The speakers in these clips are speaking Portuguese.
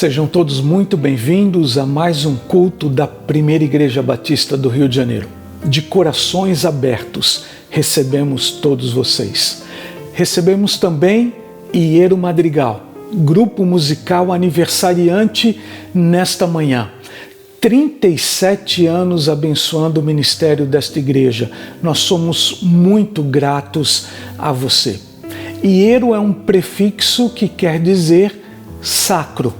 Sejam todos muito bem-vindos a mais um culto da Primeira Igreja Batista do Rio de Janeiro. De corações abertos, recebemos todos vocês. Recebemos também Iero Madrigal, grupo musical aniversariante nesta manhã. 37 anos abençoando o ministério desta igreja. Nós somos muito gratos a você. Iero é um prefixo que quer dizer sacro.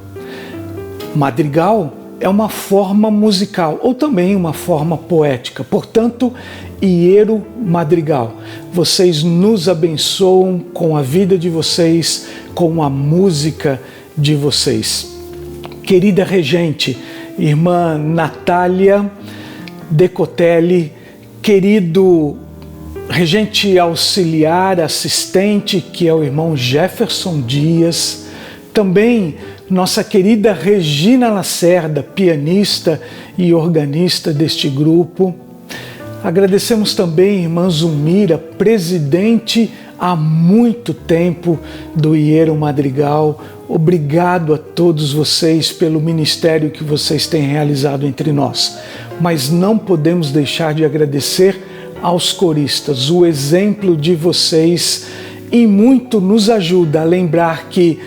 Madrigal é uma forma musical ou também uma forma poética. Portanto, Iero Madrigal, vocês nos abençoam com a vida de vocês, com a música de vocês. Querida regente, irmã Natália Decotelli, querido regente auxiliar, assistente, que é o irmão Jefferson Dias, também nossa querida Regina Lacerda, pianista e organista deste grupo. Agradecemos também irmã Zumira, presidente há muito tempo do Iero Madrigal. Obrigado a todos vocês pelo ministério que vocês têm realizado entre nós. Mas não podemos deixar de agradecer aos coristas. O exemplo de vocês e muito nos ajuda a lembrar que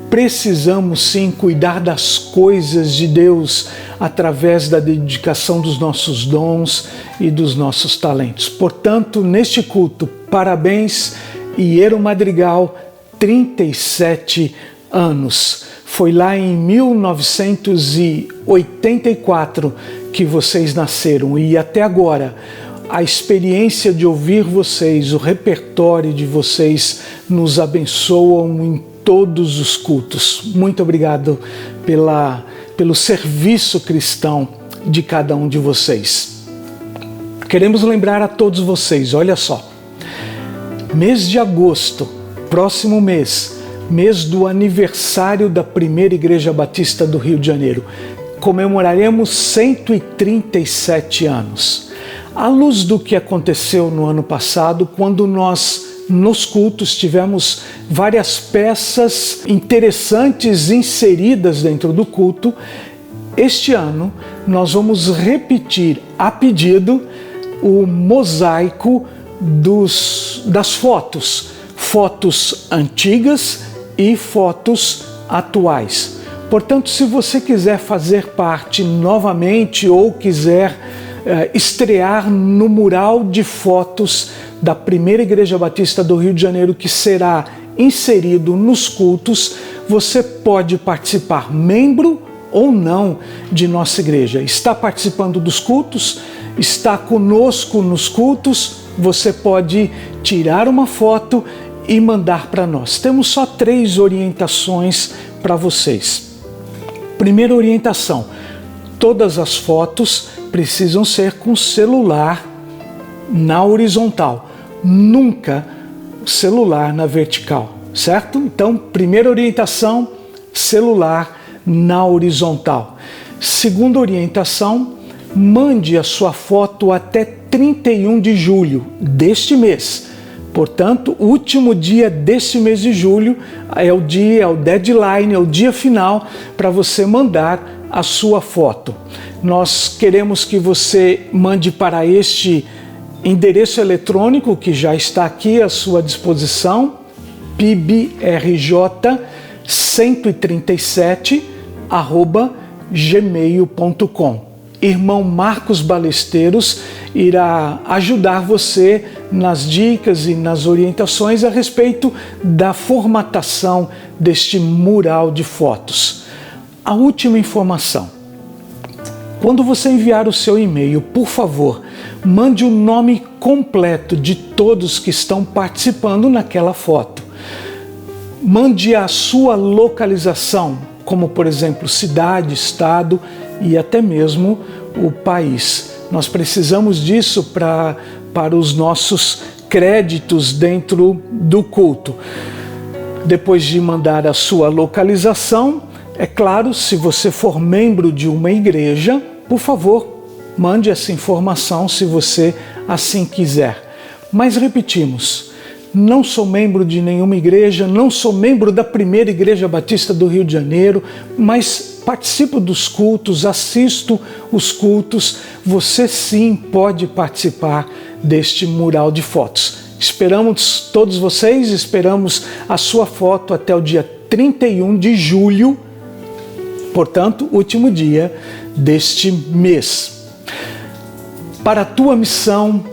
precisamos sim cuidar das coisas de Deus através da dedicação dos nossos dons e dos nossos talentos. Portanto, neste culto, parabéns, Iero Madrigal, 37 anos. Foi lá em 1984 que vocês nasceram e até agora a experiência de ouvir vocês, o repertório de vocês nos abençoam em todos os cultos. Muito obrigado pelo serviço cristão de cada um de vocês. Queremos lembrar a todos vocês, olha só, mês de agosto, próximo mês do aniversário da Primeira Igreja Batista do Rio de Janeiro, comemoraremos 137 anos. À luz do que aconteceu no ano passado, quando nós nos cultos tivemos várias peças interessantes inseridas dentro do culto, este ano nós vamos repetir a pedido o mosaico das fotos antigas e fotos atuais. Portanto, se você quiser fazer parte novamente ou quiser estrear no mural de fotos da Primeira Igreja Batista do Rio de Janeiro, que será inserido nos cultos, você pode participar, membro ou não, de nossa igreja. Está participando dos cultos? Está conosco nos cultos? Você pode tirar uma foto e mandar para nós. Temos só 3 orientações para vocês. Primeira orientação: todas as fotos precisam ser com celular na horizontal, nunca celular na vertical, certo? Então, primeira orientação, celular na horizontal. Segunda orientação, mande a sua foto até 31 de julho deste mês. Portanto, o último dia deste mês de julho é o deadline, é o dia final para você mandar a sua foto. Nós queremos que você mande para este endereço eletrônico que já está aqui à sua disposição, pibrj137@gmail.com. Irmão Marcos Balesteiros irá ajudar você nas dicas e nas orientações a respeito da formatação deste mural de fotos. A última informação: quando você enviar o seu e-mail, por favor, mande o nome completo de todos que estão participando naquela foto. Mande a sua localização, como por exemplo cidade, estado e até mesmo o país. Nós precisamos disso para os nossos créditos dentro do culto. Depois de mandar a sua localização, é claro, se você for membro de uma igreja, por favor, mande essa informação se você assim quiser. Mas repetimos, não sou membro de nenhuma igreja, não sou membro da Primeira Igreja Batista do Rio de Janeiro, mas participo dos cultos, assisto os cultos. Você sim pode participar deste mural de fotos. Esperamos todos vocês, esperamos a sua foto até o dia 31 de julho, portanto, último dia deste mês. Para a tua missão,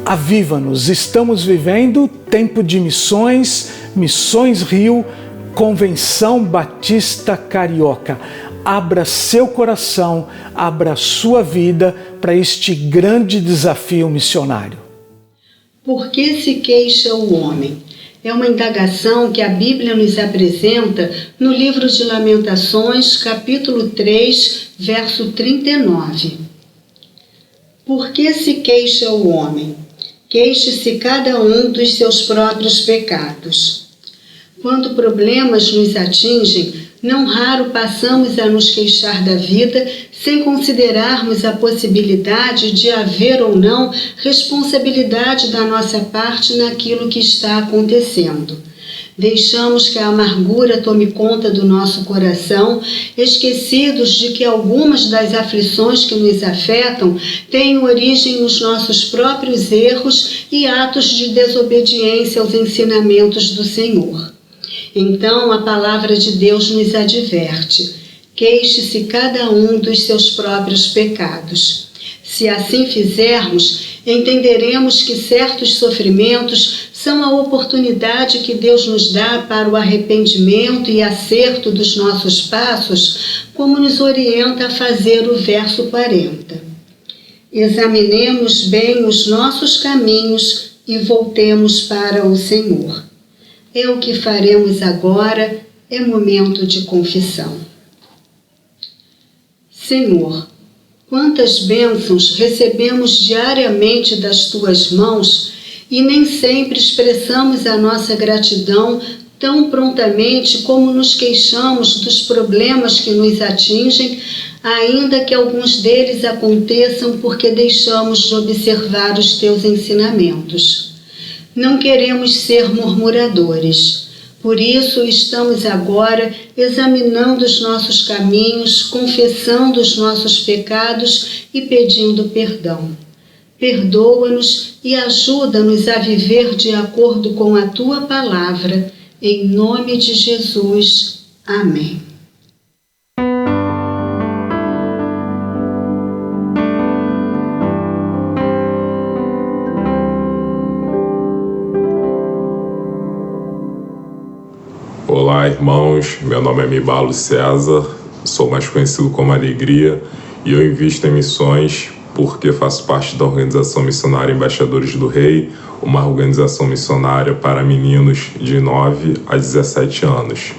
aviva-nos. Estamos vivendo tempo de missões, Missões Rio, Convenção Batista Carioca. Abra seu coração, abra sua vida para este grande desafio missionário. Por que se queixa o homem? É uma indagação que a Bíblia nos apresenta no livro de Lamentações, capítulo 3, verso 39. Por que se queixa o homem? Queixe-se cada um dos seus próprios pecados. Quando problemas nos atingem, não raro passamos a nos queixar da vida sem considerarmos a possibilidade de haver ou não responsabilidade da nossa parte naquilo que está acontecendo. Deixamos que a amargura tome conta do nosso coração, esquecidos de que algumas das aflições que nos afetam têm origem nos nossos próprios erros e atos de desobediência aos ensinamentos do Senhor. Então a palavra de Deus nos adverte: queixe-se cada um dos seus próprios pecados. Se assim fizermos, entenderemos que certos sofrimentos são a oportunidade que Deus nos dá para o arrependimento e acerto dos nossos passos, como nos orienta a fazer o verso 40. Examinemos bem os nossos caminhos e voltemos para o Senhor. É o que faremos agora, é momento de confissão. Senhor, quantas bênçãos recebemos diariamente das Tuas mãos e nem sempre expressamos a nossa gratidão tão prontamente como nos queixamos dos problemas que nos atingem, ainda que alguns deles aconteçam porque deixamos de observar os Teus ensinamentos. Não queremos ser murmuradores. Por isso, estamos agora examinando os nossos caminhos, confessando os nossos pecados e pedindo perdão. Perdoa-nos e ajuda-nos a viver de acordo com a Tua palavra. Em nome de Jesus. Amém. Olá, irmãos, meu nome é Mibalo César, sou mais conhecido como Alegria e eu invisto em missões porque faço parte da Organização Missionária Embaixadores do Rei, uma organização missionária para meninos de 9 a 17 anos.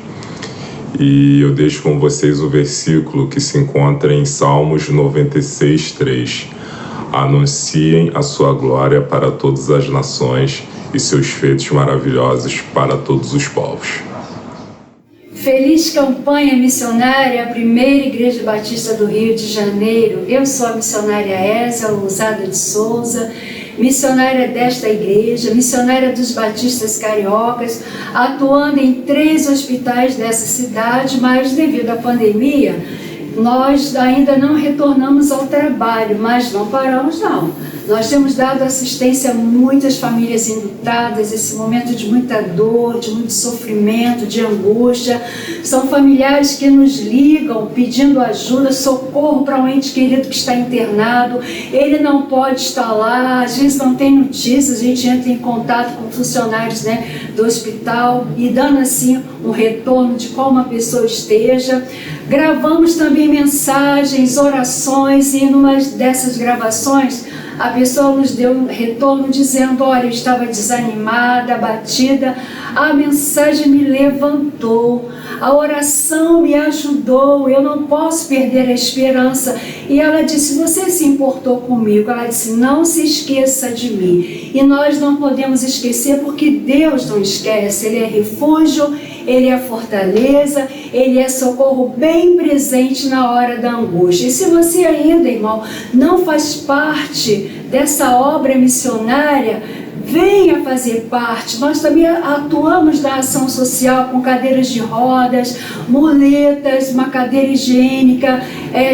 E eu deixo com vocês o versículo que se encontra em Salmos 96:3. Anunciem a sua glória para todas as nações e seus feitos maravilhosos para todos os povos. Feliz campanha missionária, a Primeira Igreja Batista do Rio de Janeiro. Eu sou a missionária Ésia Lousada de Souza, missionária desta igreja, missionária dos Batistas Cariocas, atuando em 3 hospitais dessa cidade, mas devido à pandemia, nós ainda não retornamos ao trabalho, mas não paramos não. Nós temos dado assistência a muitas famílias enlutadas, esse momento de muita dor, de muito sofrimento, de angústia. São familiares que nos ligam pedindo ajuda, socorro para um ente querido que está internado. Ele não pode estar lá, às vezes não tem notícias, a gente entra em contato com funcionários, do hospital e dando assim um retorno de como a pessoa esteja. Gravamos também mensagens, orações e numa dessas gravações a pessoa nos deu um retorno dizendo: olha, eu estava desanimada, abatida, a mensagem me levantou, a oração me ajudou, eu não posso perder a esperança. E ela disse: você se importou comigo? Ela disse: não se esqueça de mim. E nós não podemos esquecer porque Deus não esquece, Ele é refúgio, Ele é fortaleza, Ele é socorro bem presente na hora da angústia. E se você ainda, irmão, não faz parte dessa obra missionária, venha fazer parte. Nós também atuamos na ação social com cadeiras de rodas, muletas, uma cadeira higiênica,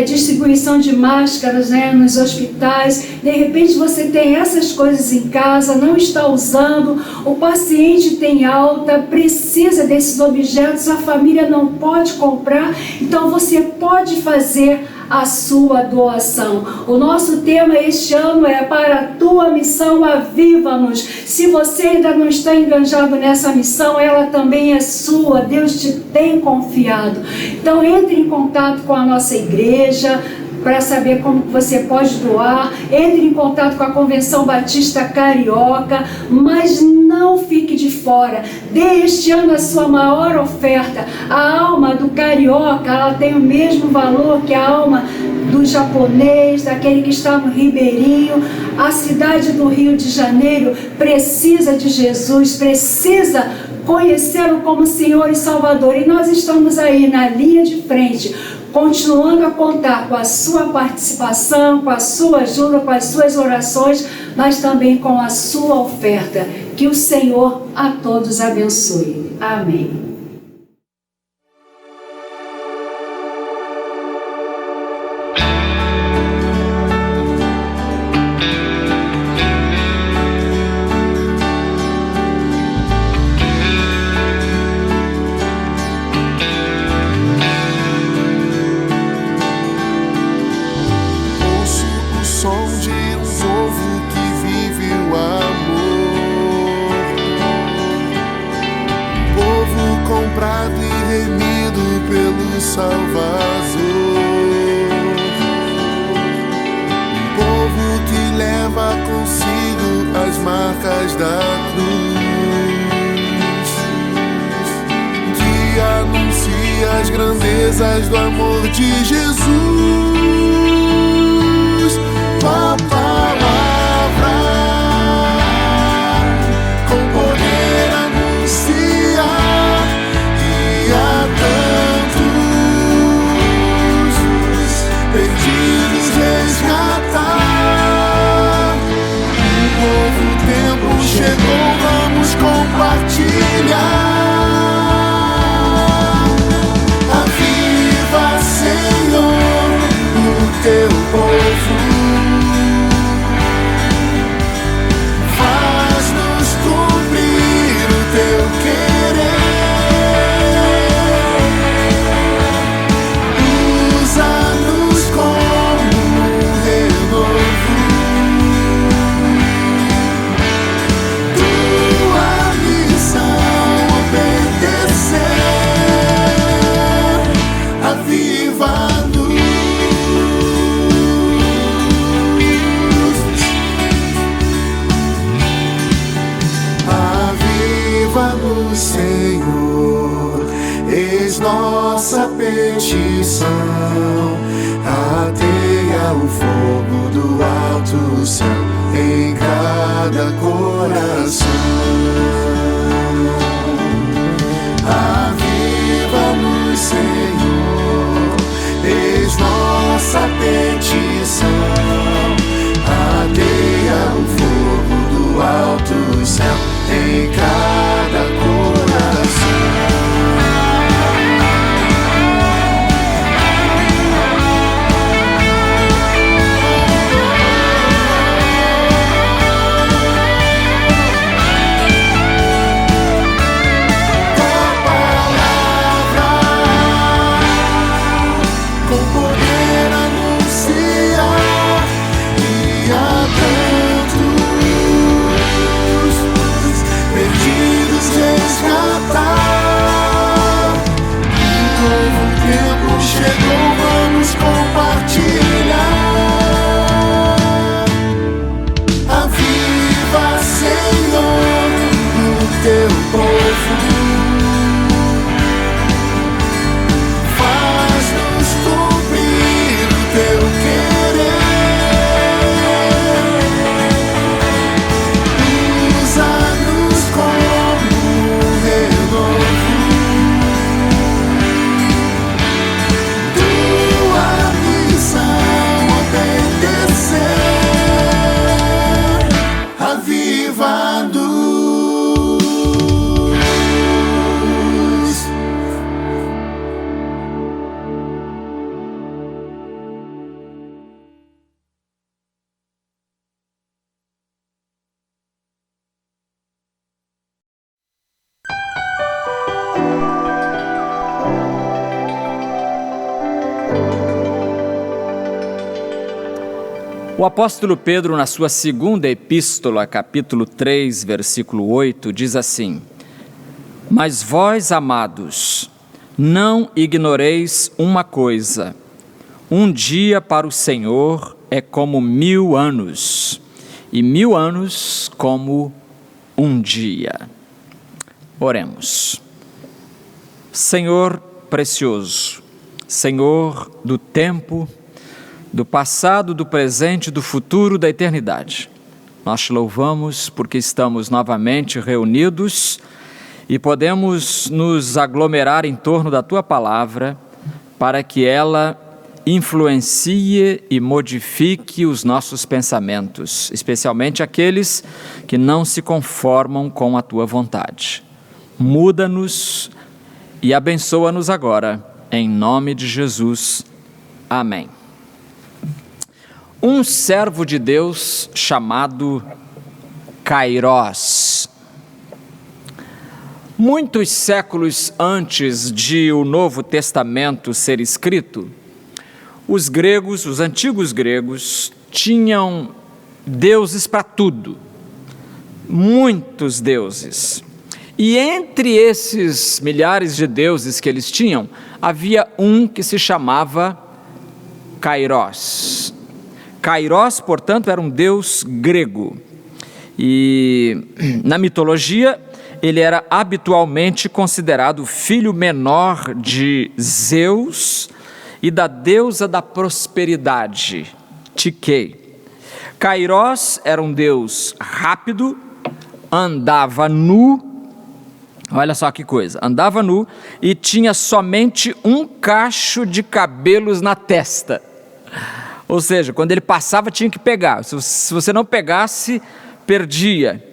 distribuição de máscaras, né, nos hospitais. De repente você tem essas coisas em casa, não está usando, o paciente tem alta, precisa desses objetos, a família não pode comprar, então você pode fazer a sua doação. O nosso tema este ano é para a tua missão, aviva-nos. Se você ainda não está engajado nessa missão, ela também é sua, Deus te tem confiado. Então entre em contato com a nossa igreja para saber como você pode doar, entre em contato com a Convenção Batista Carioca, mas não fique de fora. Dê este ano a sua maior oferta. A alma do carioca, ela tem o mesmo valor que a alma do japonês, daquele que está no Ribeirinho. A cidade do Rio de Janeiro precisa de Jesus, precisa conhecê-lo como Senhor e Salvador. E nós estamos aí na linha de frente, continuando a contar com a sua participação, com a sua ajuda, com as suas orações, mas também com a sua oferta. Que o Senhor a todos abençoe. Amém. Do amor de Jesus, tua palavra com poder anunciar e a tantos perdidos resgatar. Um novo tempo chegou, vamos compartilhar. Teu povo faz-nos cumprir o teu querer, usa-nos como um renovo, tua missão obedecer, aviva-nos. Senhor, eis nossa petição, ateia o fogo do alto céu em cada coração. Aviva-nos, Senhor, eis nossa petição, ateia o fogo do alto céu em cada coração. O apóstolo Pedro, na sua segunda epístola, capítulo 3, versículo 8, diz assim: Mas vós, amados, não ignoreis uma coisa: um dia para o Senhor é como 1000 anos, e 1000 anos como um dia. Oremos. Senhor precioso, Senhor do tempo, do passado, do presente, do futuro, da eternidade, nós te louvamos porque estamos novamente reunidos e podemos nos aglomerar em torno da Tua Palavra para que ela influencie e modifique os nossos pensamentos, especialmente aqueles que não se conformam com a Tua vontade. Muda-nos e abençoa-nos agora, em nome de Jesus. Amém. Um servo de Deus chamado Kairós. Muitos séculos antes de o Novo Testamento ser escrito, os gregos, os antigos gregos, tinham deuses para tudo, muitos deuses. E entre esses milhares de deuses que eles tinham, havia um que se chamava Kairós. Kairós, portanto, era um deus grego. E na mitologia, ele era habitualmente considerado o filho menor de Zeus e da deusa da prosperidade, Tiquei. Kairós era um deus rápido, andava nu, olha só que coisa, andava nu e tinha somente um cacho de cabelos na testa. Ou seja, quando ele passava tinha que pegar, se você não pegasse, perdia.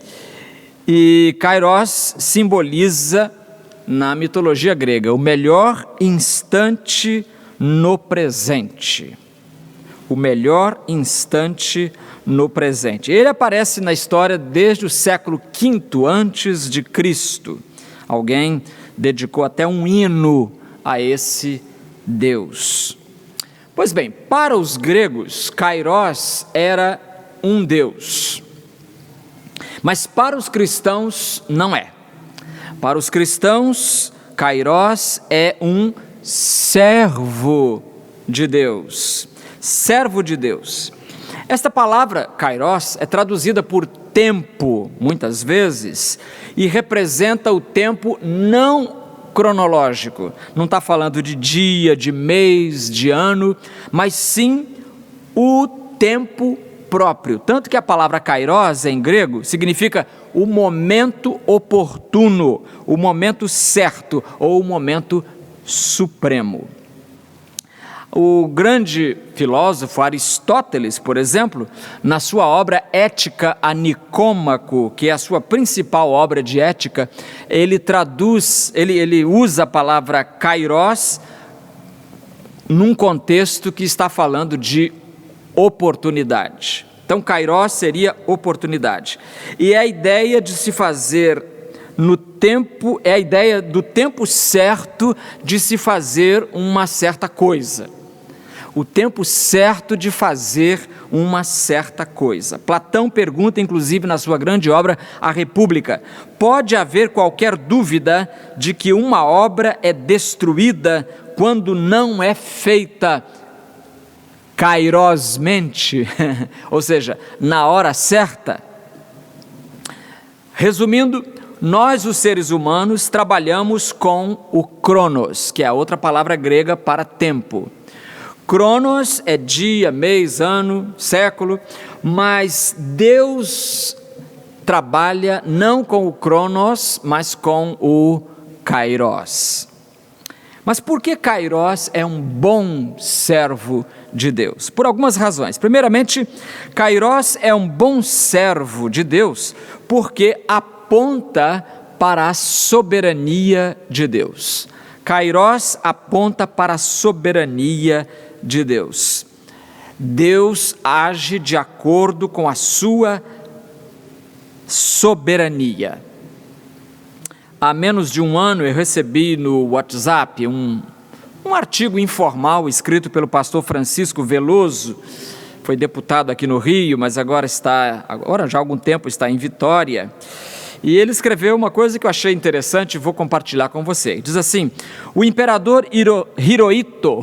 E Kairós simboliza, na mitologia grega, o melhor instante no presente. O melhor instante no presente. Ele aparece na história desde o século V antes de Cristo. Alguém dedicou até um hino a esse Deus. Pois bem, para os gregos, Kairós era um deus. Mas para os cristãos, não é. Para os cristãos, Kairós é um servo de Deus. Servo de Deus. Esta palavra, Kairós, é traduzida por tempo, muitas vezes, e representa o tempo não cronológico. Não está falando de dia, de mês, de ano, mas sim o tempo próprio. Tanto que a palavra Kairós, em grego, significa o momento oportuno, o momento certo, ou o momento supremo. O grande filósofo Aristóteles, por exemplo, na sua obra Ética a Nicômaco, que é a sua principal obra de ética, ele usa a palavra Kairós num contexto que está falando de oportunidade. Então, Kairós seria oportunidade. E é a ideia de se fazer no tempo, é a ideia do tempo certo de se fazer uma certa coisa. O tempo certo de fazer uma certa coisa. Platão pergunta, inclusive, na sua grande obra, A República: pode haver qualquer dúvida de que uma obra é destruída quando não é feita kairosmente, ou seja, na hora certa? Resumindo, nós, os seres humanos, trabalhamos com o cronos, que é a outra palavra grega para tempo. Cronos é dia, mês, ano, século, mas Deus trabalha não com o cronos, mas com o kairós. Mas por que Kairós é um bom servo de Deus? Por algumas razões. Primeiramente, Kairós é um bom servo de Deus porque aponta para a soberania de Deus. Kairós aponta para a soberania de Deus. Deus age de acordo com a sua soberania. Há menos de um ano eu recebi no WhatsApp um artigo informal escrito pelo pastor Francisco Veloso, foi deputado aqui no Rio, mas agora já há algum tempo está em Vitória. E ele escreveu uma coisa que eu achei interessante e vou compartilhar com você. Diz assim: o imperador Hirohito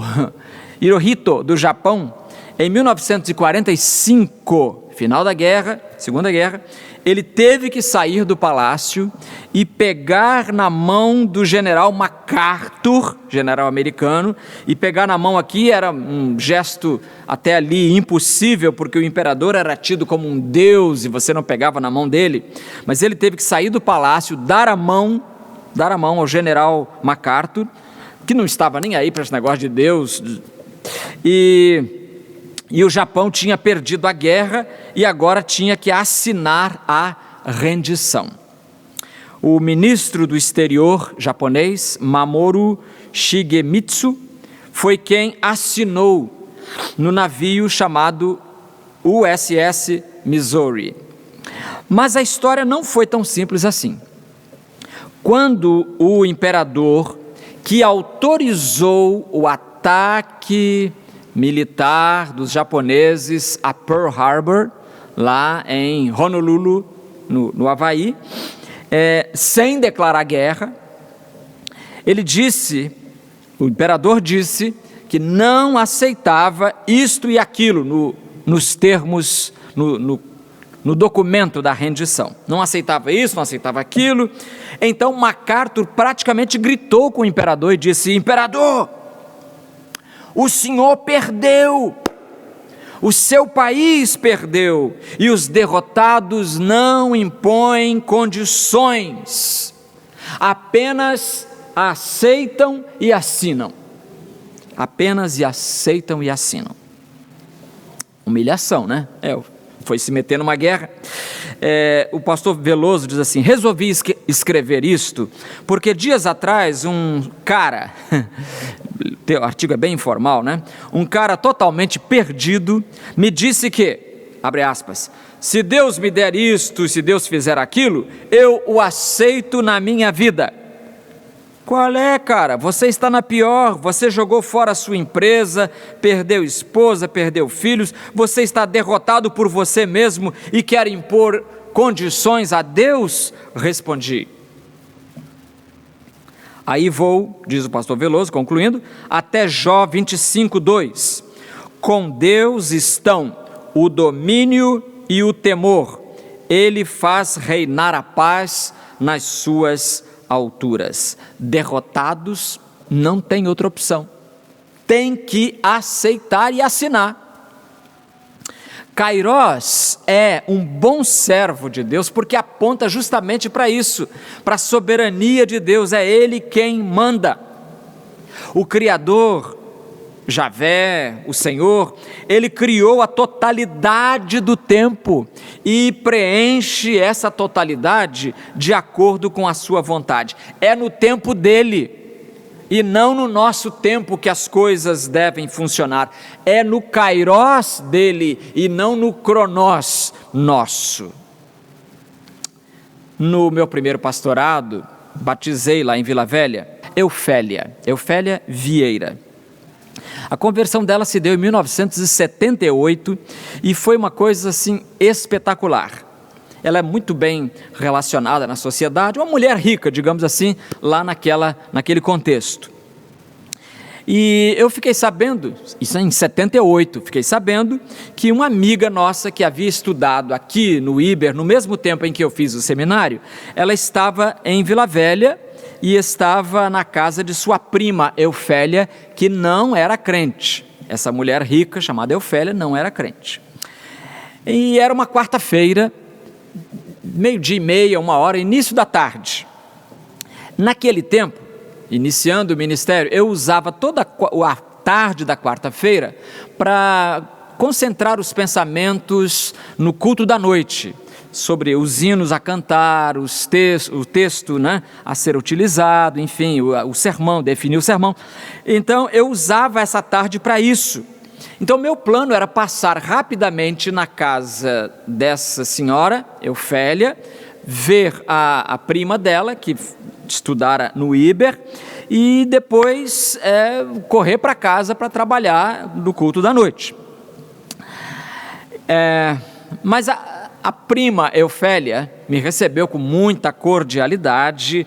do Japão, em 1945, final da guerra, Segunda Guerra, ele teve que sair do palácio e pegar na mão do general MacArthur, general americano, e pegar na mão aqui era um gesto até ali impossível, porque o imperador era tido como um deus e você não pegava na mão dele, mas ele teve que sair do palácio, dar a mão ao general MacArthur, que não estava nem aí para esse negócio de Deus, e o Japão tinha perdido a guerra e agora tinha que assinar a rendição. O ministro do exterior japonês, Mamoru Shigemitsu, foi quem assinou no navio chamado USS Missouri. Mas a história não foi tão simples assim. Quando o imperador, que autorizou o ataque militar dos japoneses a Pearl Harbor, lá em Honolulu, no Havaí, sem declarar guerra, o imperador disse que não aceitava isto e aquilo nos termos, no documento da rendição. Não aceitava isso, não aceitava aquilo. Então MacArthur praticamente gritou com o imperador e disse: imperador, o senhor perdeu, o seu país perdeu, e os derrotados não impõem condições, apenas aceitam e assinam. Apenas aceitam e assinam. Humilhação, né? Foi se meter numa guerra. O pastor Veloso diz assim: resolvi escrever isto, porque dias atrás um cara, o artigo é bem informal, né? Um cara totalmente perdido me disse que, abre aspas, se Deus me der isto, se Deus fizer aquilo, eu o aceito na minha vida. Qual é, cara? Você está na pior, você jogou fora a sua empresa, perdeu esposa, perdeu filhos, você está derrotado por você mesmo e quer impor condições a Deus? Respondi. Aí vou, diz o pastor Veloso, concluindo, até Jó 25:2. Com Deus estão o domínio e o temor, ele faz reinar a paz nas suas alturas. Derrotados não tem outra opção, tem que aceitar e assinar. Kairós é um bom servo de Deus porque aponta justamente para isso, para a soberania de Deus. É Ele quem manda. O Criador, Javé, o Senhor, Ele criou a totalidade do tempo e preenche essa totalidade de acordo com a sua vontade. É no tempo dEle e não no nosso tempo que as coisas devem funcionar. É no kairós dEle e não no cronós nosso. No meu primeiro pastorado, batizei lá em Vila Velha, Eufélia Vieira. A conversão dela se deu em 1978 e foi uma coisa assim espetacular. Ela é muito bem relacionada na sociedade, uma mulher rica, digamos assim, lá naquele contexto. E eu fiquei sabendo, isso em 78, fiquei sabendo que uma amiga nossa que havia estudado aqui no IBER, no mesmo tempo em que eu fiz o seminário, ela estava em Vila Velha e estava na casa de sua prima Eufélia, que não era crente. Essa mulher rica, chamada Eufélia, não era crente. E era uma quarta-feira, 12:30, 1h, início da tarde. Naquele tempo, iniciando o ministério, eu usava toda a tarde da quarta-feira para concentrar os pensamentos no culto da noite, sobre os hinos a cantar, o texto, né, a ser utilizado, enfim, o sermão, definir o sermão. Então eu usava essa tarde para isso. Então meu plano era passar rapidamente na casa dessa senhora, Eufélia, ver a prima dela, que estudara no IBER, e depois correr para casa para trabalhar no culto da noite. Mas a prima Eufélia me recebeu com muita cordialidade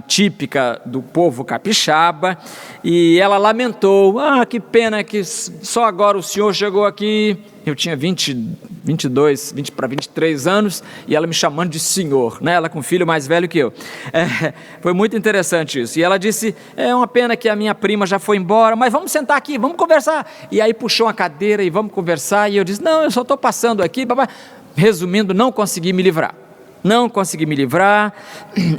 típica do povo capixaba, e ela lamentou: que pena que só agora o senhor chegou aqui. Eu tinha 22 para 23 anos, e ela me chamando de senhor, né? Ela com um filho mais velho que eu. Foi muito interessante isso. E ela disse: é uma pena que a minha prima já foi embora, mas vamos sentar aqui, vamos conversar. E aí puxou uma cadeira e vamos conversar, e eu disse: não, eu só estou passando aqui, papai. Resumindo, não consegui me livrar.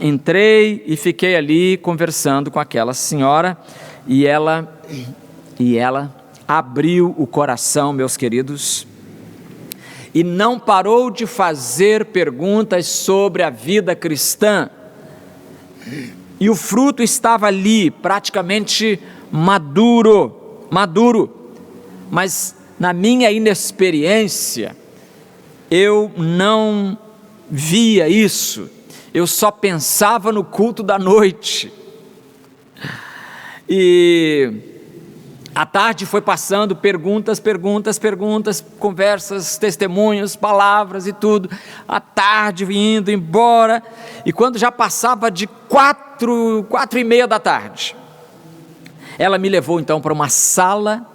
Entrei e fiquei ali conversando com aquela senhora, e ela abriu o coração, meus queridos, e não parou de fazer perguntas sobre a vida cristã, e o fruto estava ali, praticamente maduro, mas na minha inexperiência, eu não via isso, eu só pensava no culto da noite. E a tarde foi passando, perguntas, conversas, testemunhos, palavras e tudo. A tarde indo embora, e quando já passava de 4:30 da tarde, ela me levou então para uma sala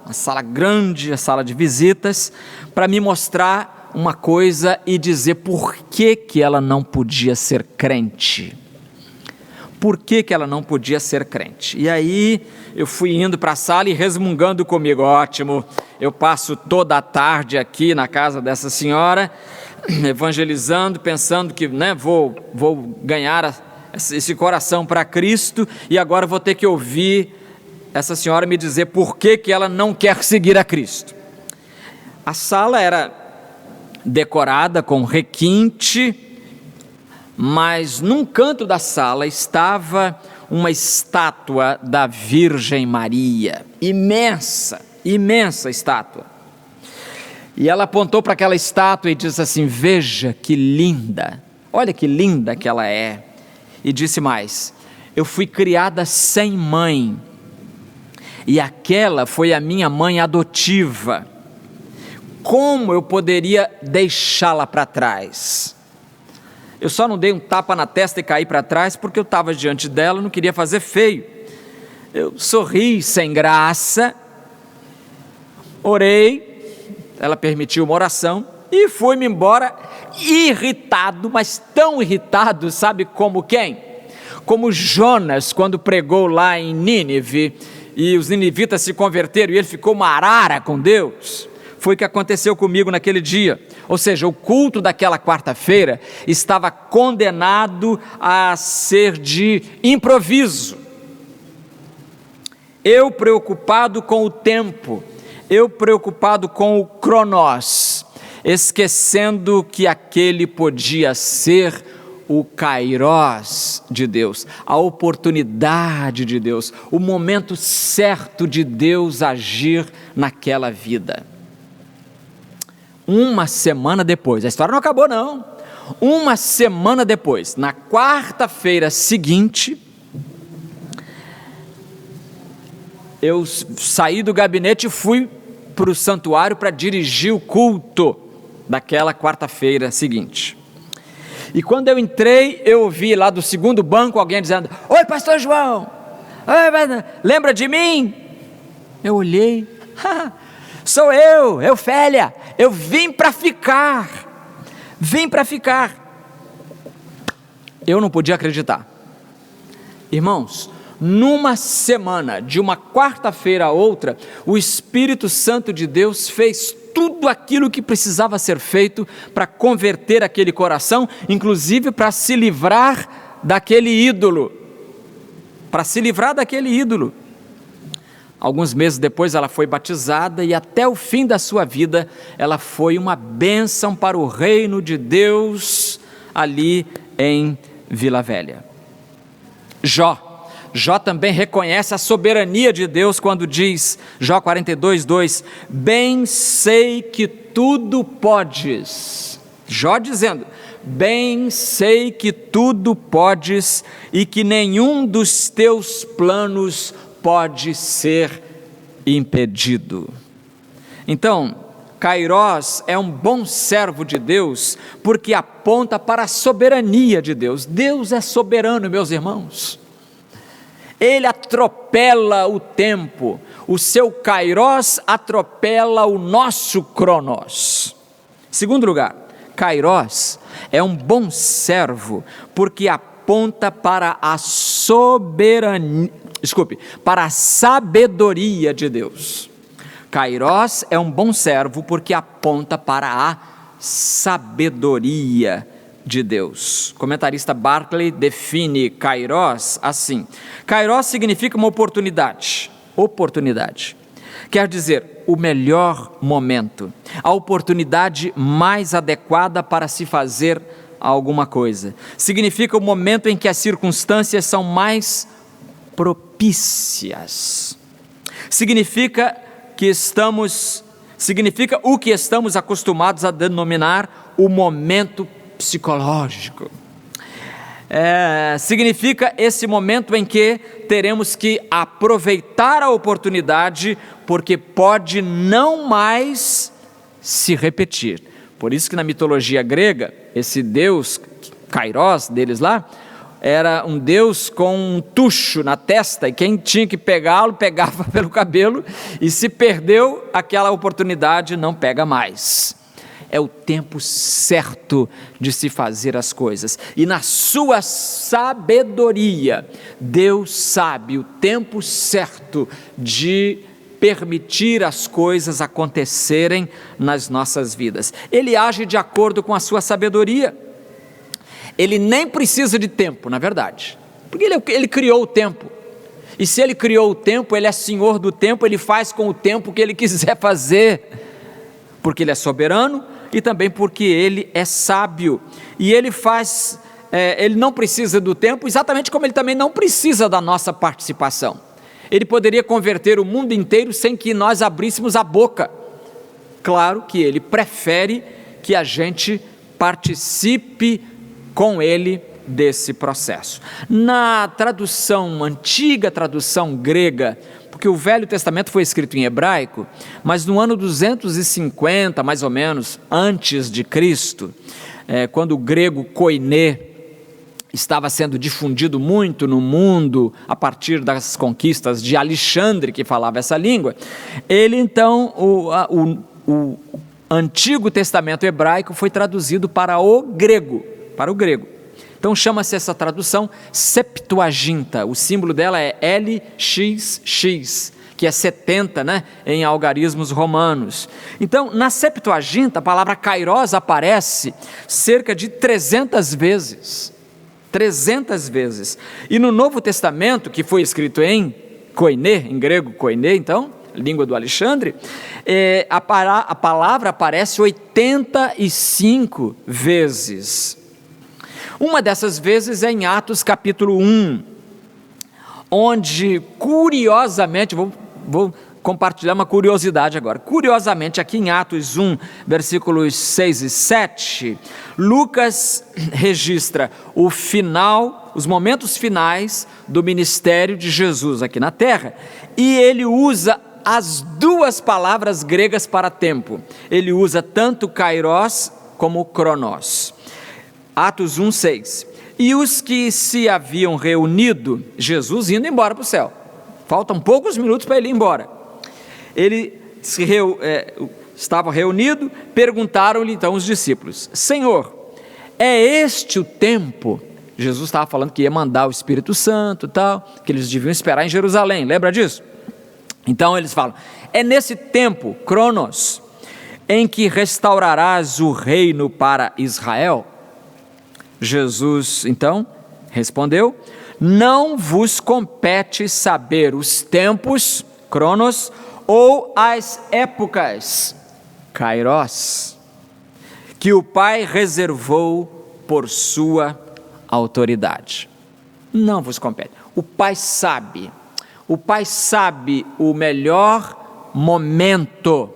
grande, a sala de visitas, para me mostrar uma coisa e dizer por que ela não podia ser crente. Por que ela não podia ser crente? E aí eu fui indo para a sala e resmungando comigo: ótimo, eu passo toda a tarde aqui na casa dessa senhora, evangelizando, pensando que vou ganhar esse coração para Cristo, e agora vou ter que ouvir essa senhora me dizer por que ela não quer seguir a Cristo. A sala era decorada com requinte, mas num canto da sala estava uma estátua da Virgem Maria, imensa estátua. E ela apontou para aquela estátua e disse assim: veja que linda, olha que linda que ela é. E disse mais: eu fui criada sem mãe, e aquela foi a minha mãe adotiva. Como eu poderia deixá-la para trás? Eu só não dei um tapa na testa e caí para trás porque eu estava diante dela, não queria fazer feio. Eu sorri sem graça, orei, ela permitiu uma oração e fui-me embora irritado, mas tão irritado, sabe como quem? Como Jonas, quando pregou lá em Nínive e os ninivitas se converteram e ele ficou uma arara com Deus. Foi o que aconteceu comigo naquele dia. Ou seja, o culto daquela quarta-feira estava condenado a ser de improviso. Eu preocupado com o tempo, eu preocupado com o Cronos, esquecendo que aquele podia ser o Kairos de Deus, a oportunidade de Deus, o momento certo de Deus agir naquela vida. Uma semana depois, a história não acabou não, uma semana depois, na quarta-feira seguinte, eu saí do gabinete e fui para o santuário para dirigir o culto daquela quarta-feira seguinte. E quando eu entrei, eu ouvi lá do segundo banco alguém dizendo: oi, pastor João, lembra de mim? Eu olhei, sou eu, Eufélia, eu vim para ficar. Eu não podia acreditar. Irmãos, numa semana, de uma quarta-feira a outra, o Espírito Santo de Deus fez tudo aquilo que precisava ser feito para converter aquele coração, inclusive para se livrar daquele ídolo. Alguns meses depois ela foi batizada e até o fim da sua vida ela foi uma bênção para o reino de Deus ali em Vila Velha. Jó também reconhece a soberania de Deus quando diz, Jó 42:2, bem sei que tudo podes. Jó dizendo, bem sei que tudo podes e que nenhum dos teus planos pode ser impedido. Então, Kairos é um bom servo de Deus, porque aponta para a soberania de Deus. Deus é soberano, meus irmãos. Ele atropela o tempo, o seu Kairos atropela o nosso Cronos. Segundo lugar, Kairos é um bom servo, porque aponta para a para a sabedoria de Deus. Kairos é um bom servo porque aponta para a sabedoria de Deus. O comentarista Barclay define Kairos assim: Kairos significa uma oportunidade. Quer dizer, o melhor momento, a oportunidade mais adequada para se fazer alguma coisa. Significa o momento em que as circunstâncias são mais propícias. Significa o que estamos acostumados a denominar o momento psicológico. Significa esse momento em que teremos que aproveitar a oportunidade, porque pode não mais se repetir. Por isso que na mitologia grega, esse deus Kairos deles lá, era um deus com um tucho na testa, e quem tinha que pegá-lo, pegava pelo cabelo, e se perdeu aquela oportunidade, não pega mais. É o tempo certo de se fazer as coisas, e na sua sabedoria, Deus sabe o tempo certo de permitir as coisas acontecerem nas nossas vidas. Ele age de acordo com a sua sabedoria. Ele nem precisa de tempo, na verdade, porque ele criou o tempo, e se ele criou o tempo, ele é senhor do tempo, ele faz com o tempo o que ele quiser fazer, porque ele é soberano, e também porque ele é sábio, e ele não precisa do tempo, exatamente como ele também não precisa da nossa participação. Ele poderia converter o mundo inteiro sem que nós abríssemos a boca. Claro que ele prefere que a gente participe com ele desse processo. Na antiga tradução grega, porque o Velho Testamento foi escrito em hebraico, mas no ano 250, mais ou menos, antes de Cristo, quando o grego koiné estava sendo difundido muito no mundo, a partir das conquistas de Alexandre, que falava essa língua, ele então, o Antigo Testamento hebraico foi traduzido para o grego. Então chama-se essa tradução Septuaginta, o símbolo dela é LXX, que é 70, em algarismos romanos. Então, na Septuaginta, a palavra Kairos aparece cerca de 300 vezes. 300 vezes. E no Novo Testamento, que foi escrito em koiné, em grego koiné, então, língua do Alexandre, a palavra aparece 85 vezes. Uma dessas vezes é em Atos capítulo 1, onde curiosamente, vou compartilhar uma curiosidade agora, curiosamente aqui em Atos 1, versículos 6 e 7, Lucas registra os momentos finais do ministério de Jesus aqui na terra, e ele usa as duas palavras gregas para tempo, ele usa tanto kairos como cronos. Atos 1, 6. E os que se haviam reunido, Jesus indo embora para o céu, faltam poucos minutos para ele ir embora, ele estava reunido, perguntaram-lhe então os discípulos: Senhor, é este o tempo? Jesus estava falando que ia mandar o Espírito Santo e tal, que eles deviam esperar em Jerusalém, lembra disso? Então eles falam: é nesse tempo, Cronos, em que restaurarás o reino para Israel? Jesus, então, respondeu: não vos compete saber os tempos, Cronos, ou as épocas, Kairos, que o Pai reservou por sua autoridade. Não vos compete. O Pai sabe o melhor momento,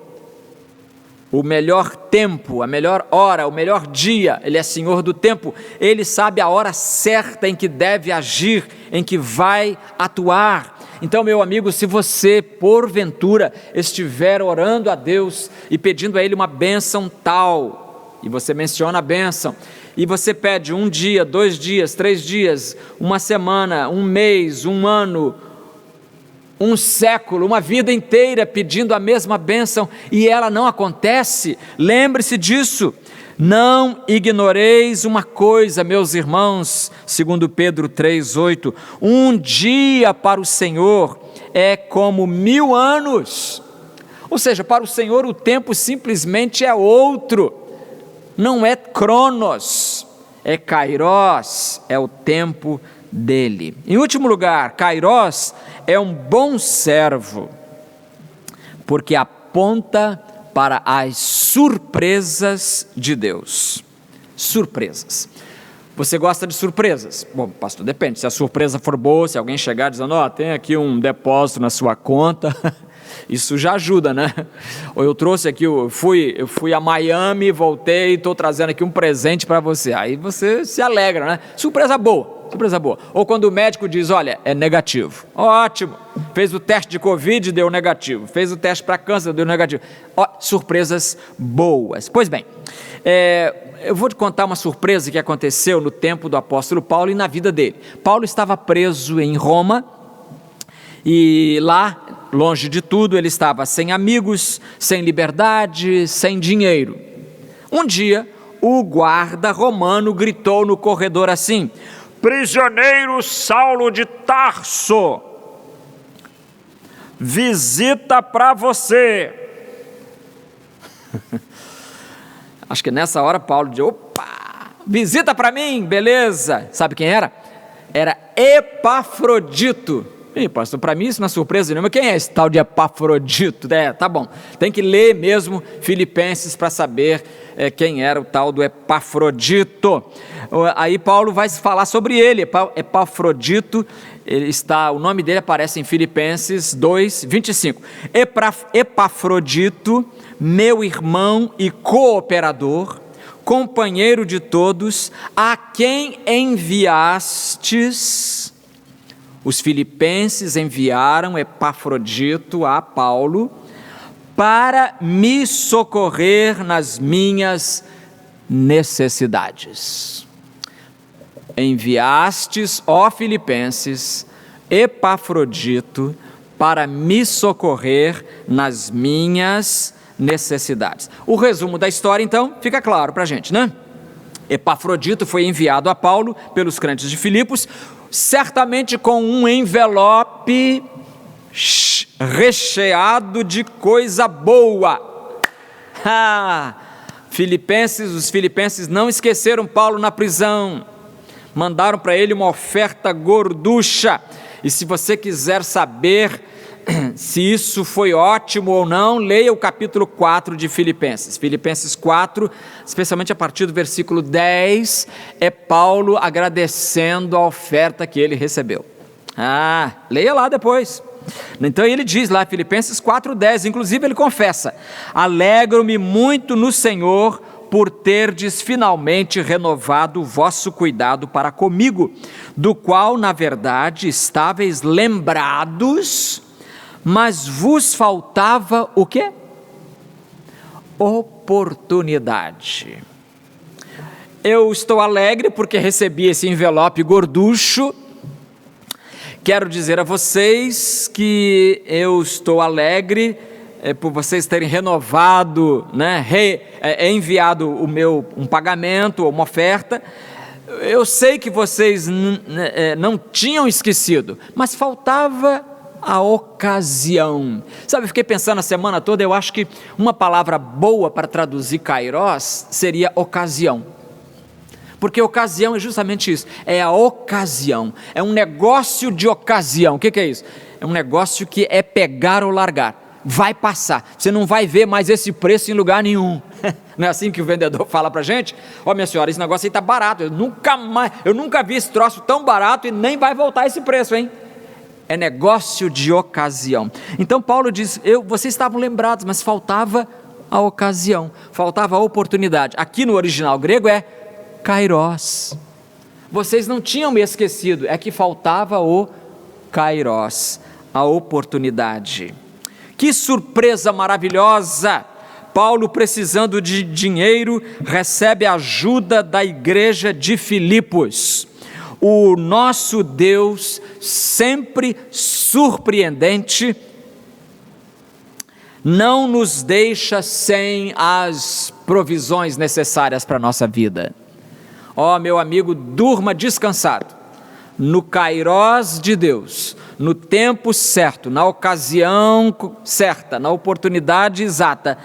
o melhor tempo, a melhor hora, o melhor dia. Ele é senhor do tempo, ele sabe a hora certa em que deve agir, em que vai atuar. Então, meu amigo, se você, porventura, estiver orando a Deus e pedindo a Ele uma bênção tal, e você menciona a bênção, e você pede 1 dia, 2 dias, 3 dias, 1 semana, 1 mês, 1 ano, 1 século, uma vida inteira pedindo a mesma bênção e ela não acontece, lembre-se disso. Não ignoreis uma coisa, meus irmãos, segundo Pedro 3,8, um dia para o Senhor é como 1000 anos, ou seja, para o Senhor o tempo simplesmente é outro, não é cronos, é kairos, é o tempo dele. Em último lugar, kairos é um bom servo, porque aponta para as surpresas de Deus. Surpresas. Você gosta de surpresas? Bom, pastor, depende. Se a surpresa for boa, se alguém chegar dizendo, tem aqui um depósito na sua conta, isso já ajuda, né? Ou eu trouxe aqui, eu fui a Miami, voltei e estou trazendo aqui um presente para você. Aí você se alegra, né? Surpresa boa. Surpresa boa. Ou quando o médico diz, olha, é negativo. Ótimo. Fez o teste de Covid, deu negativo. Fez o teste para câncer, deu negativo. Surpresas boas. Pois bem, eu vou te contar uma surpresa que aconteceu no tempo do apóstolo Paulo e na vida dele. Paulo estava preso em Roma e lá, longe de tudo, ele estava sem amigos, sem liberdade, sem dinheiro. Um dia, o guarda romano gritou no corredor assim, prisioneiro Saulo de Tarso, visita para você. Acho que nessa hora Paulo disse, opa, visita para mim, beleza. Sabe quem era? Era Epafrodito. Ih, pastor, para mim isso não é surpresa nenhuma. Quem é esse tal de Epafrodito? Tá bom, tem que ler mesmo Filipenses para saber quem era o tal do Epafrodito. Aí Paulo vai falar sobre ele. Epafrodito, o nome dele aparece em Filipenses 2:25. Epafrodito, meu irmão e cooperador, companheiro de todos, a quem enviastes. Os filipenses enviaram Epafrodito a Paulo para me socorrer nas minhas necessidades. Enviastes, ó Filipenses, Epafrodito para me socorrer nas minhas necessidades. O resumo da história, então, fica claro para a gente, né? Epafrodito foi enviado a Paulo pelos crentes de Filipos, certamente com um envelope recheado de coisa boa. Os filipenses não esqueceram Paulo na prisão, mandaram para ele uma oferta gorducha, e se você quiser saber se isso foi ótimo ou não, leia o capítulo 4 de Filipenses. Filipenses 4, especialmente a partir do versículo 10, é Paulo agradecendo a oferta que ele recebeu. Leia lá depois. Então ele diz lá, Filipenses 4:10, inclusive ele confessa, alegro-me muito no Senhor por terdes finalmente renovado o vosso cuidado para comigo, do qual na verdade estáveis lembrados, mas vos faltava o quê? Oportunidade. Eu estou alegre porque recebi esse envelope gorducho. Quero dizer a vocês que eu estou alegre por vocês terem renovado, enviado um pagamento, uma oferta. Eu sei que vocês não tinham esquecido, mas faltava a ocasião. Sabe, eu fiquei pensando a semana toda, eu acho que uma palavra boa para traduzir kairos seria ocasião. Porque ocasião é justamente isso, é a ocasião, é um negócio de ocasião. O que é isso? É um negócio que é pegar ou largar, vai passar, você não vai ver mais esse preço em lugar nenhum. Não é assim que o vendedor fala pra gente? Minha senhora, esse negócio aí está barato, eu nunca vi esse troço tão barato e nem vai voltar esse preço, hein? É negócio de ocasião. Então Paulo diz, vocês estavam lembrados, mas faltava a ocasião, faltava a oportunidade. Aqui no original grego é kairos. Vocês não tinham me esquecido, é que faltava o kairos, a oportunidade. Que surpresa maravilhosa! Paulo, precisando de dinheiro, recebe a ajuda da igreja de Filipos. O nosso Deus, sempre surpreendente, não nos deixa sem as provisões necessárias para a nossa vida. Ó, meu amigo, durma descansado. No kairós de Deus, no tempo certo, na ocasião certa, na oportunidade exata,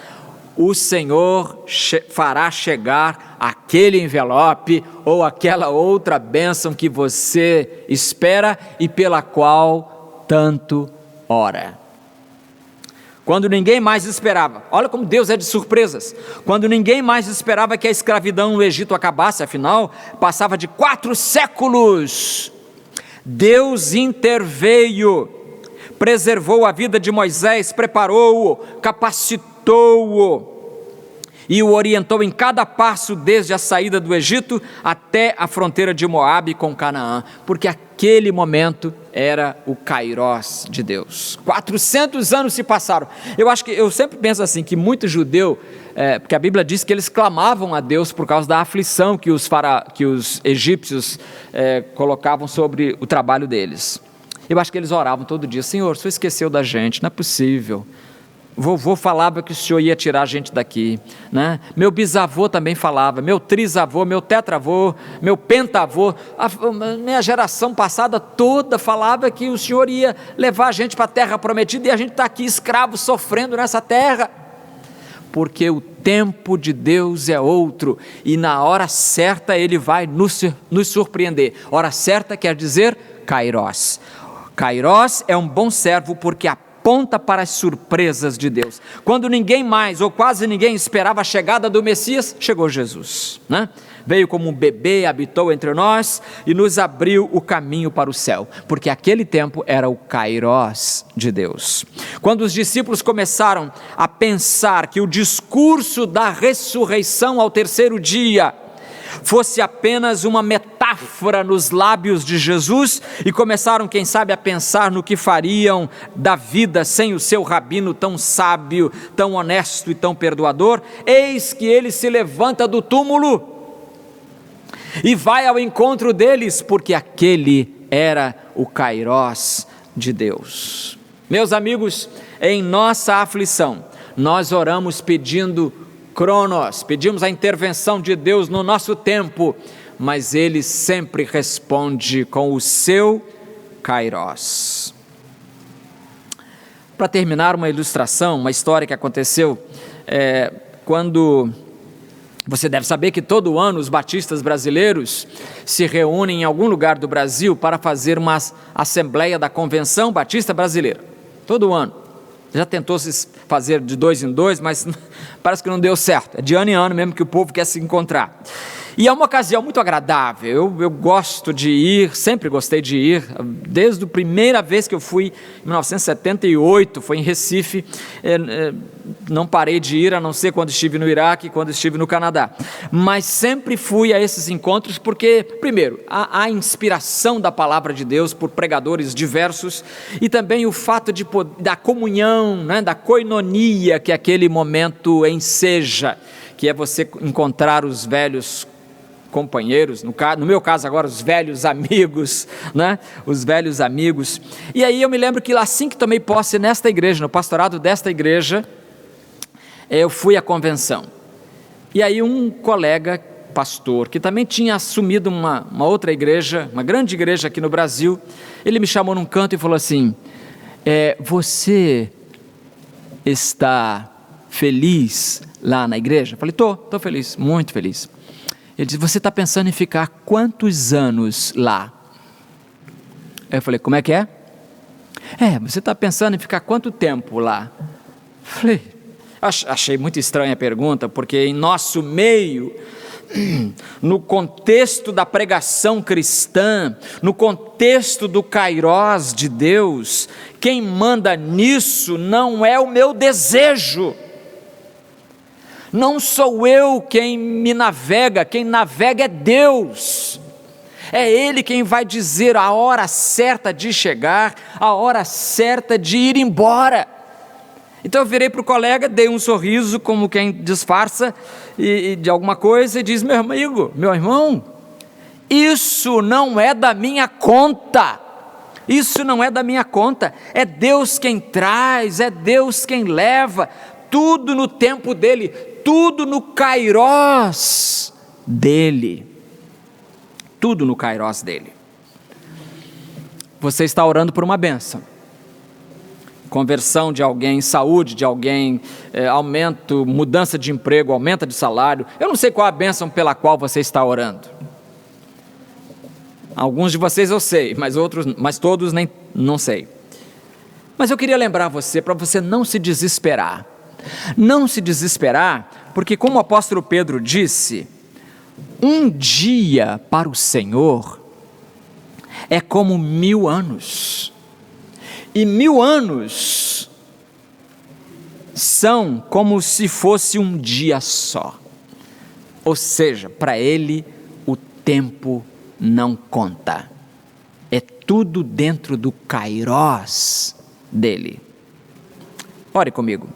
o Senhor fará chegar aquele envelope ou aquela outra bênção que você espera e pela qual tanto ora. Quando ninguém mais esperava, olha como Deus é de surpresas, quando ninguém mais esperava que a escravidão no Egito acabasse, afinal, passava de 4 séculos, Deus interveio, preservou a vida de Moisés, preparou-o, capacitou-o e o orientou em cada passo desde a saída do Egito até a fronteira de Moabe com Canaã, porque aquele momento era o kairós de Deus. 400 anos se passaram. Eu sempre penso assim, que muito judeu, porque a Bíblia diz que eles clamavam a Deus por causa da aflição que os egípcios colocavam sobre o trabalho deles. Eu acho que eles oravam todo dia: Senhor, o Senhor esqueceu da gente, não é possível. Vovô falava que o Senhor ia tirar a gente daqui, né? Meu bisavô também falava, meu trisavô, meu tetravô, meu pentavô, a minha geração passada toda falava que o Senhor ia levar a gente para a terra prometida e a gente está aqui escravo, sofrendo nessa terra, porque o tempo de Deus é outro e na hora certa Ele vai nos surpreender. Hora certa quer dizer kairós. Kairós é um bom servo porque aponta para as surpresas de Deus. Quando ninguém mais, ou quase ninguém, esperava a chegada do Messias, chegou Jesus, né? Veio como um bebê, habitou entre nós e nos abriu o caminho para o céu, porque aquele tempo era o kairós de Deus. Quando os discípulos começaram a pensar que o discurso da ressurreição ao terceiro dia fosse apenas uma metáfora nos lábios de Jesus e começaram, quem sabe, a pensar no que fariam da vida sem o seu rabino tão sábio, tão honesto e tão perdoador, eis que ele se levanta do túmulo e vai ao encontro deles, porque aquele era o kairós de Deus. Meus amigos, em nossa aflição, nós oramos pedindo cronos, pedimos a intervenção de Deus no nosso tempo, mas Ele sempre responde com o seu kairós. Para terminar, uma ilustração, uma história que aconteceu quando... Você deve saber que todo ano os batistas brasileiros se reúnem em algum lugar do Brasil para fazer uma assembleia da Convenção Batista Brasileira, todo ano. Já tentou se fazer de 2 em 2, mas parece que não deu certo. É de ano em ano mesmo que o povo quer se encontrar. E é uma ocasião muito agradável. Eu gosto de ir, sempre gostei de ir. Desde a primeira vez que eu fui, em 1978, foi em Recife. Não parei de ir, a não ser quando estive no Iraque e quando estive no Canadá. Mas sempre fui a esses encontros porque, primeiro, a inspiração da palavra de Deus por pregadores diversos e também o fato da comunhão, né, da koinonia que aquele momento enseja, que é você encontrar os velhos companheiros, no meu caso agora os velhos amigos, né? Os velhos amigos. E aí eu me lembro que assim que tomei posse nesta igreja, no pastorado desta igreja, eu fui à convenção. E aí um colega pastor, que também tinha assumido uma outra igreja, uma grande igreja aqui no Brasil, ele me chamou num canto e falou assim: você está feliz lá na igreja? Eu falei: estou feliz, muito feliz. Ele disse: você está pensando em ficar quantos anos lá? Eu falei: como é que é? Você está pensando em ficar quanto tempo lá? Eu falei: achei muito estranha a pergunta, porque em nosso meio, no contexto da pregação cristã, no contexto do kairós de Deus, quem manda nisso não é o meu desejo. Não sou eu quem me navega, quem navega é Deus. É Ele quem vai dizer a hora certa de chegar, a hora certa de ir embora. Então eu virei para o colega, dei um sorriso como quem disfarça de alguma coisa e diz: meu amigo, meu irmão, isso não é da minha conta. Isso não é da minha conta, é Deus quem traz, é Deus quem leva, tudo no tempo dele, tudo no kairós dele, tudo no kairós dele. Você está orando por uma bênção, conversão de alguém, saúde de alguém, aumento, mudança de emprego, aumento de salário. Eu não sei qual a bênção pela qual você está orando. Alguns de vocês eu sei, mas todos não sei. Mas eu queria lembrar você, para você não se desesperar. Não se desesperar, porque como o apóstolo Pedro disse, um dia para o Senhor é como 1000 anos. E 1000 anos são como se fosse um dia só. Ou seja, para Ele o tempo não conta. É tudo dentro do kairós dele. Ore comigo.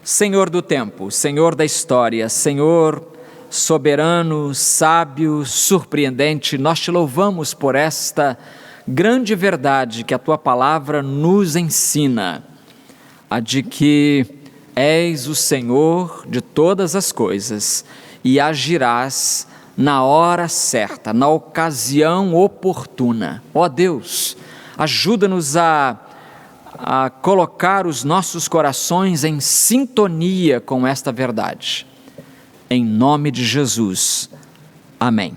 Senhor do tempo, Senhor da história, Senhor soberano, sábio, surpreendente, nós te louvamos por esta grande verdade que a tua palavra nos ensina, a de que és o Senhor de todas as coisas e agirás na hora certa, na ocasião oportuna. Ó Deus, ajuda-nos a colocar os nossos corações em sintonia com esta verdade. Em nome de Jesus. Amém.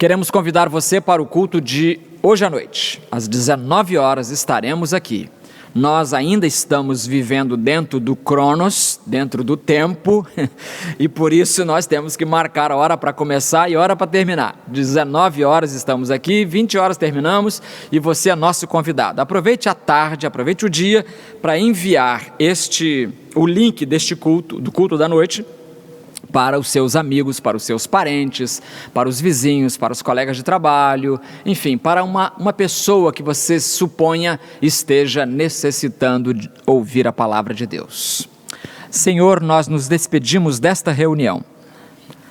queremos convidar você para o culto de hoje à noite. Às 19 horas estaremos aqui. Nós ainda estamos vivendo dentro do Cronos, dentro do tempo, e por isso nós temos que marcar a hora para começar e a hora para terminar. 19 horas estamos aqui, 20 horas terminamos e você é nosso convidado. Aproveite a tarde, aproveite o dia para enviar o link deste culto, do culto da noite, para os seus amigos, para os seus parentes, para os vizinhos, para os colegas de trabalho, enfim, para uma pessoa que você suponha esteja necessitando de ouvir a palavra de Deus. Senhor, nós nos despedimos desta reunião,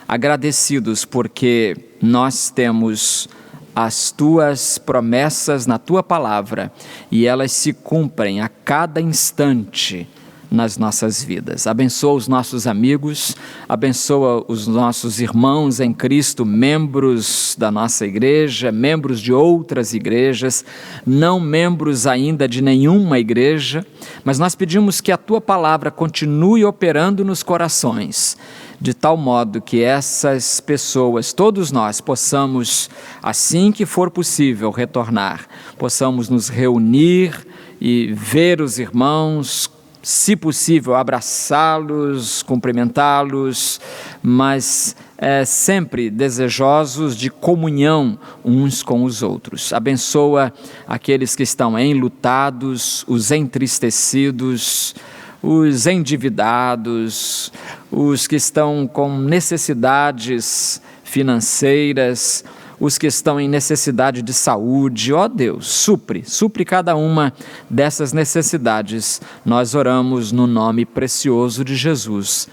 agradecidos porque nós temos as Tuas promessas na Tua palavra e elas se cumprem a cada instante nas nossas vidas. Abençoa os nossos amigos, abençoa os nossos irmãos em Cristo, membros da nossa igreja, membros de outras igrejas, não membros ainda de nenhuma igreja, mas nós pedimos que a Tua palavra continue operando nos corações, de tal modo que essas pessoas, todos nós, possamos, assim que for possível, retornar, possamos nos reunir e ver os irmãos, se possível, abraçá-los, cumprimentá-los, mas sempre desejosos de comunhão uns com os outros. Abençoa aqueles que estão enlutados, os entristecidos, os endividados, os que estão com necessidades financeiras, os que estão em necessidade de saúde. Ó Deus, supre cada uma dessas necessidades. Nós oramos no nome precioso de Jesus.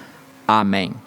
Amém.